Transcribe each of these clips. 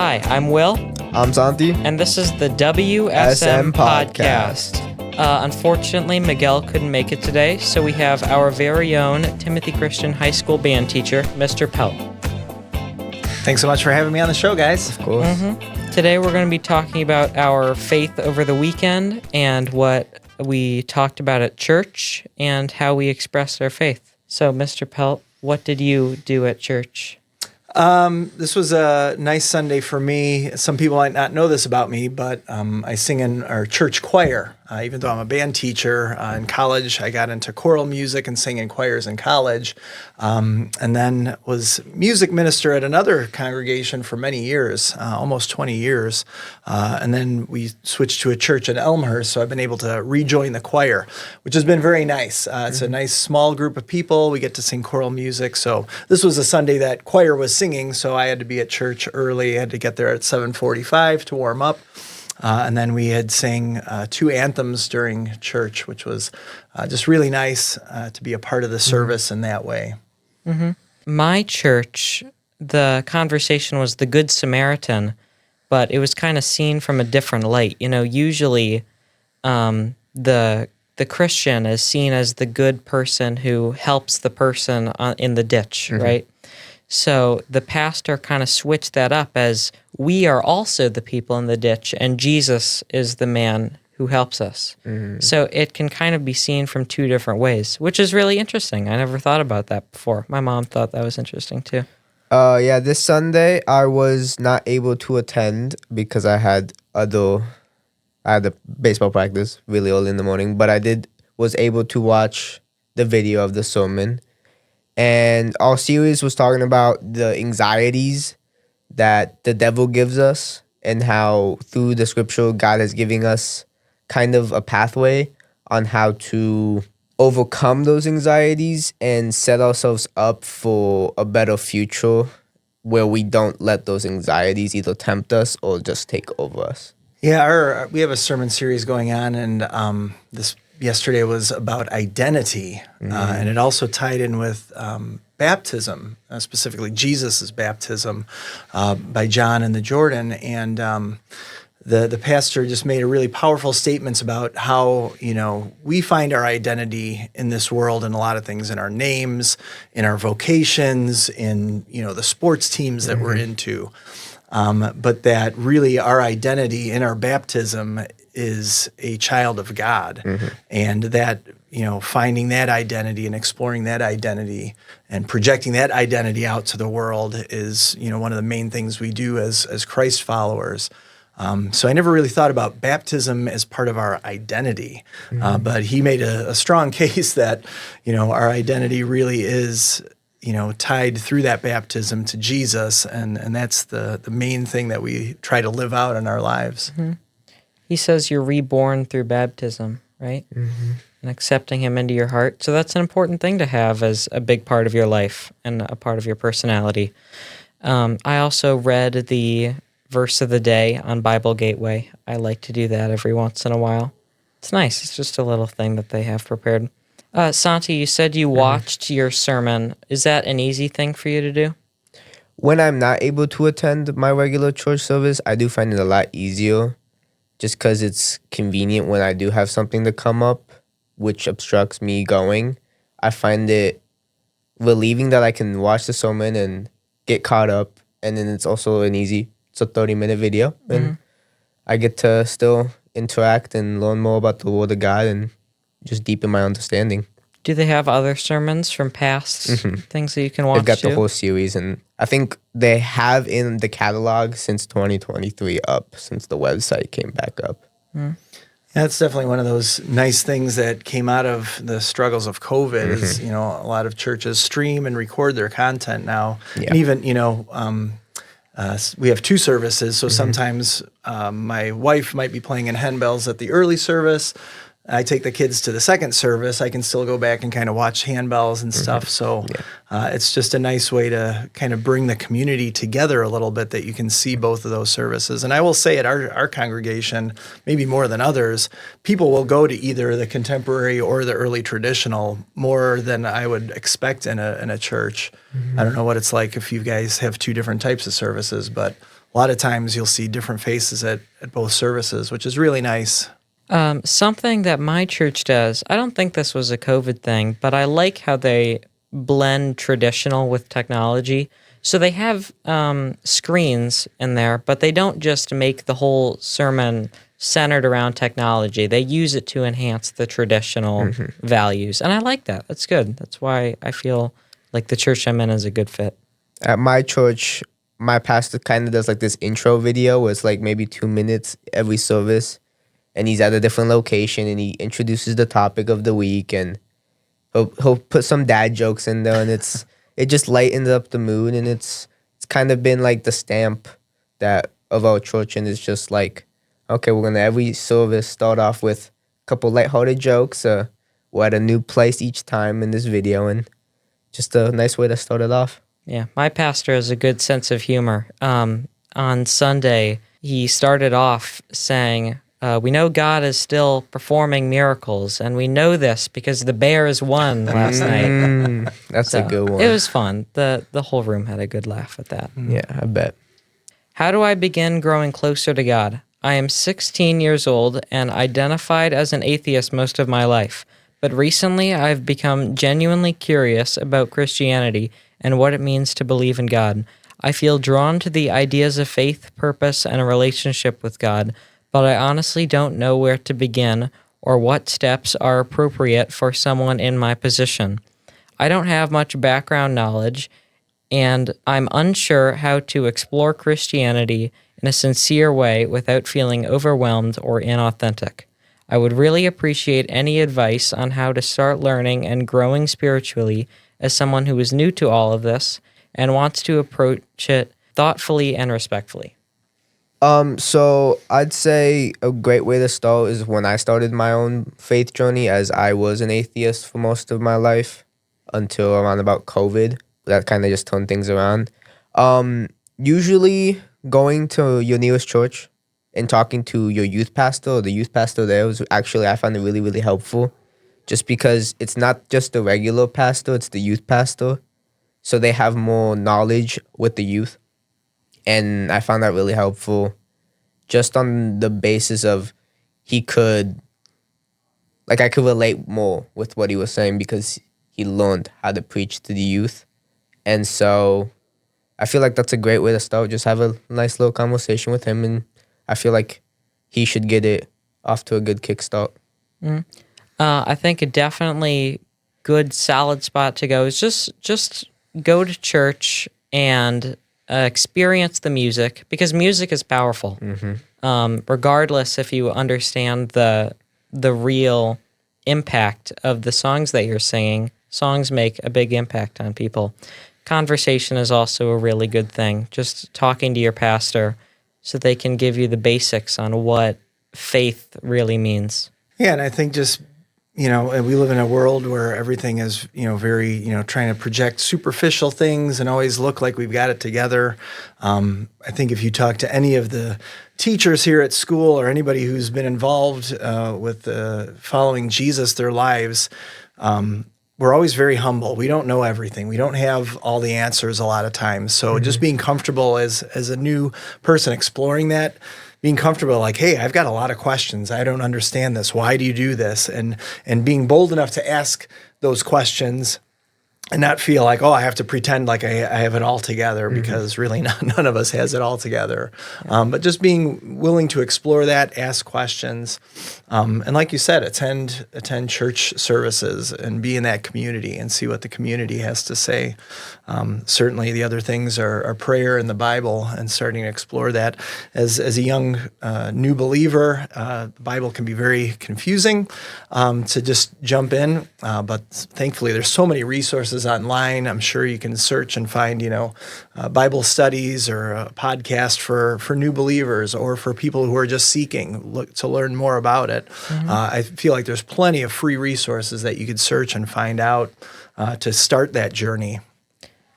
Hi, I'm Will, I'm Santi. and this is the WSM Podcast. Unfortunately, Miguel couldn't make it today, so we have our very own Timothy Christian High School band teacher, Mr. Pelt. Thanks so much for having me on the show, guys. Of course. Today we're going to be talking about our faith over the weekend and what we talked about at church and how we expressed our faith. So, Mr. Pelt, what did you do at church? This was a nice Sunday for me. Some people might not know this about me, but I sing in our church choir. Even though I'm a band teacher in college, I got into choral music and sang in choirs in college, and then was music minister at another congregation for many years, almost 20 years. And then we switched to a church in Elmhurst, so I've been able to rejoin the choir, which has been very nice. It's a nice small group of people. We get to sing choral music. So this was a Sunday that choir was singing, so I had to be at church early. I had to get there at 7:45 to warm up. And then we had sang two anthems during church, which was just really nice to be a part of the service in that way. My church, the conversation was the Good Samaritan, but it was kind of seen from a different light. You know, usually the Christian is seen as the good person who helps the person in the ditch, right? So the pastor kind of switched that up as we are also the people in the ditch, and Jesus is the man who helps us. So it can kind of be seen from two different ways, which is really interesting. I never thought about that before. My mom thought that was interesting too. This Sunday I was not able to attend because I had a baseball practice really early in the morning, but was able to watch the video of the sermon. And our series was talking about the anxieties that the devil gives us and how through the scripture God is giving us kind of a pathway on how to overcome those anxieties and set ourselves up for a better future where we don't let those anxieties either tempt us or just take over us. Yeah, we have a sermon series going on, and this yesterday was about identity, and it also tied in with baptism, specifically Jesus' baptism by John in the Jordan. And the pastor just made a really powerful statements about how, we find our identity in this world in a lot of things, in our names, in our vocations, in, the sports teams that we're into. But that really our identity in our baptism is a child of God, and that, finding that identity and exploring that identity and projecting that identity out to the world is, one of the main things we do as Christ followers. So I never really thought about baptism as part of our identity, but he made a strong case that, our identity really is tied through that baptism to Jesus, and that's the main thing that we try to live out in our lives. He says you're reborn through baptism, right? And accepting him into your heart. So that's an important thing to have as a big part of your life and a part of your personality. I also read the verse of the day on Bible Gateway. I like to do that every once in a while. It's nice. It's just a little thing that they have prepared. Santi, you said you watched your sermon. Is that an easy thing for you to do? When I'm not able to attend my regular church service, I do find it a lot easier just because it's convenient when I do have something to come up, which obstructs me going. I find it relieving that I can watch the sermon and get caught up, and then it's a 30-minute video, and I get to still interact and learn more about the Word of God and just deepen my understanding. Do they have other sermons from past things that you can watch? They've got too? the whole series, and I think they have in the catalog since 2023 up, since the website came back up. That's definitely one of those nice things that came out of the struggles of COVID is, a lot of churches stream and record their content now. Yeah. And even, we have two services, so sometimes my wife might be playing in handbells at the early service. I take the kids to the second service. I can still go back and kind of watch handbells and stuff. So it's just a nice way to kind of bring the community together a little bit, that you can see both of those services. And I will say at our congregation, maybe more than others, people will go to either the contemporary or the early traditional more than I would expect in a church. I don't know what it's like if you guys have two different types of services, but a lot of times you'll see different faces at both services, which is really nice. Something that my church does, I don't think this was a COVID thing, but I like how they blend traditional with technology. So they have screens in there, but they don't just make the whole sermon centered around technology. They use it to enhance the traditional values. And I like that. That's good. That's why I feel like the church I'm in is a good fit. At my church, my pastor kind of does like this intro video where it's like maybe 2 minutes every service, and he's at a different location and he introduces the topic of the week, and he'll put some dad jokes in there, and it just lightens up the mood, and it's kind of been like the stamp that of our church, and it's just like, okay, we're gonna every service start off with a couple lighthearted jokes. We're at a new place each time in this video, and just a nice way to start it off. Yeah, my pastor has a good sense of humor. On Sunday, he started off saying, we know God is still performing miracles, and we know this because the Bears won last night. That's a good one. It was fun. The whole room had a good laugh at that. Yeah, I bet. How do I begin growing closer to God? I am 16 years old and identified as an atheist most of my life, but recently I've become genuinely curious about Christianity and what it means to believe in God. I feel drawn to the ideas of faith, purpose, and a relationship with God, but I honestly don't know where to begin or what steps are appropriate for someone in my position. I don't have much background knowledge, and I'm unsure how to explore Christianity in a sincere way without feeling overwhelmed or inauthentic. I would really appreciate any advice on how to start learning and growing spiritually as someone who is new to all of this and wants to approach it thoughtfully and respectfully. So I'd say a great way to start is when I started my own faith journey, as I was an atheist for most of my life until around about COVID. That kind of just turned things around. Usually going to your nearest church and talking to your youth pastor or the youth pastor there was actually, I found it really, really helpful, just because it's not just the regular pastor, it's the youth pastor. So they have more knowledge with the youth. And I found that really helpful just on the basis of I could relate more with what he was saying because he learned how to preach to the youth. And so I feel like that's a great way to start. Just have a nice little conversation with him, and I feel like he should get it off to a good kickstart. I think a definitely good solid spot to go is just go to church and experience the music, because music is powerful. Regardless if you understand the real impact of the songs that you're singing, songs make a big impact on people. Conversation is also a really good thing. Just talking to your pastor so they can give you the basics on what faith really means. Yeah, and I think just, we live in a world where everything is, very, trying to project superficial things and always look like we've got it together. I think if you talk to any of the teachers here at school or anybody who's been involved with following Jesus their lives, we're always very humble. We don't know everything. We don't have all the answers a lot of times. So just being comfortable as a new person exploring that, being comfortable, like, hey, I've got a lot of questions. I don't understand this. Why do you do this? And being bold enough to ask those questions and not feel like, oh, I have to pretend like I have it all together, because really none of us has it all together. But just being willing to explore that, ask questions, and like you said, attend church services and be in that community and see what the community has to say. Certainly the other things are prayer and the Bible, and starting to explore that. As a young new believer, the Bible can be very confusing to just jump in, but thankfully there's so many resources online. I'm sure you can search and find, Bible studies or a podcast for new believers or for people who are just seeking to learn more about it. I feel like there's plenty of free resources that you could search and find out to start that journey.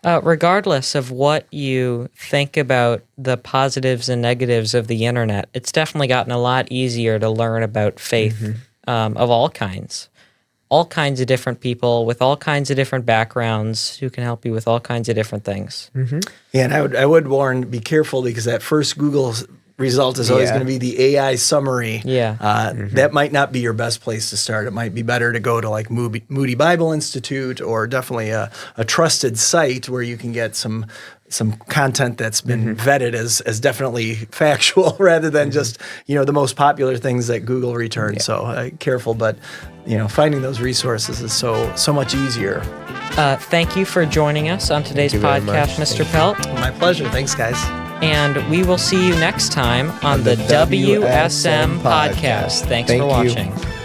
Regardless of what you think about the positives and negatives of the internet, it's definitely gotten a lot easier to learn about faith of all kinds. all kinds of different people with all kinds of different backgrounds who can help you with all kinds of different things. Yeah, and I would warn, be careful, because that first Google result is always Yeah. going to be the AI summary. Yeah. That might not be your best place to start. It might be better to go to like Moody Bible Institute, or definitely a trusted site where you can get some content that's been vetted as definitely factual, rather than just, the most popular things that Google returns. So careful, but finding those resources is so much easier. Thank you for joining us on today's you very podcast, much. Mr. Pelt. My pleasure. Thanks, guys. And we will see you next time on the WSM podcast. Thanks Thank for you. watching.